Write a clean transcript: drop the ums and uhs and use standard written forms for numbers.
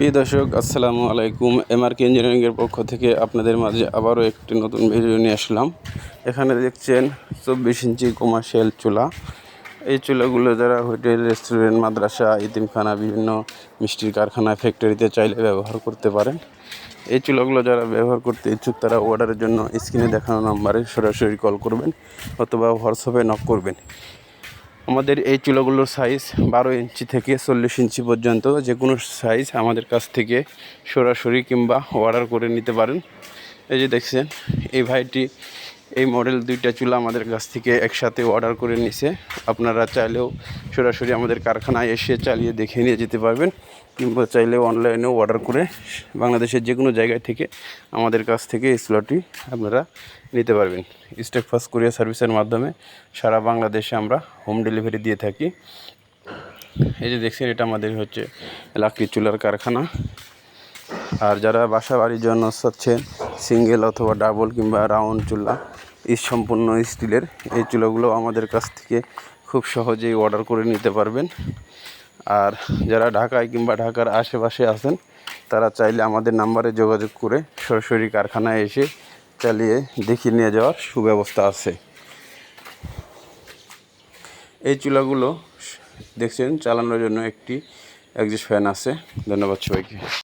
প্রিয় দর্শক, আসসালামু আলাইকুম। এমআরকে ইঞ্জিনিয়ারিংয়ের পক্ষ থেকে আপনাদের মাঝে আবারও একটি নতুন ভিডিও নিয়ে আসলাম। এখানে দেখছেন 24 ইঞ্চি কমার্শিয়াল চুলা। এই চুলাগুলো যারা হোটেল, রেস্টুরেন্ট, মাদ্রাসা, ইতিমখানা, বিভিন্ন মিষ্টির কারখানা, ফ্যাক্টরিতে চাইলে ব্যবহার করতে পারেন। এই চুলাগুলো যারা ব্যবহার করতে ইচ্ছুক তারা অর্ডারের জন্য স্ক্রিনে দেখানো নাম্বারে সরাসরি কল করবেন অথবা হোয়াটসঅ্যাপে নক করবেন। আমাদের এই চুলাগুলোর সাইজ 12 ইঞ্চি থেকে 40 ইঞ্চি পর্যন্ত যে কোনো সাইজ আমাদের কাছ থেকে সরাসরি কিংবা অর্ডার করে নিতে পারেন। এই যে দেখছেন, এই ভাইটি এই মডেল দুইটা চুলা আমাদের কাছ থেকে একসাথে অর্ডার করে নিছে। আপনারা চাইলেও সরাসরি আমাদের কারখানায় এসে চালিয়ে দেখে নিয়ে যেতে পারবেন, কিংবা চাইলেও অনলাইনেও অর্ডার করে বাংলাদেশের যে কোনো জায়গায় থেকে আমাদের কাছ থেকে এই চুলাটি আপনারা নিতে পারবেন। স্টেপ ফাস্ট কুরিয়ার সার্ভিসের মাধ্যমে সারা বাংলাদেশে আমরা হোম ডেলিভারি দিয়ে থাকি। এই যে দেখছেন, এটা আমাদের হচ্ছে লাকড়ি চুলার কারখানা। আর যারা বাসা বাড়ির জন্য চাচ্ছেন সিঙ্গেল অথবা ডাবল কিংবা রাউন্ড চুলা, সম্পূর্ণ স্টিলের, এই চুলাগুলো আমাদের কাছ থেকে খুব সহজেই অর্ডার করে নিতে পারবেন। আর যারা ঢাকায় কিংবা ঢাকার আশেপাশে আছেন তারা চাইলে আমাদের নাম্বারে যোগাযোগ করে সরাসরি কারখানায় এসে চালিয়ে দেখিয়ে নিয়ে যাওয়ার সুব্যবস্থা আছে। এই চুলাগুলো দেখছেন চালানোর জন্য একটি এক্সস্ট ফ্যান আছে। ধন্যবাদ সবাইকে।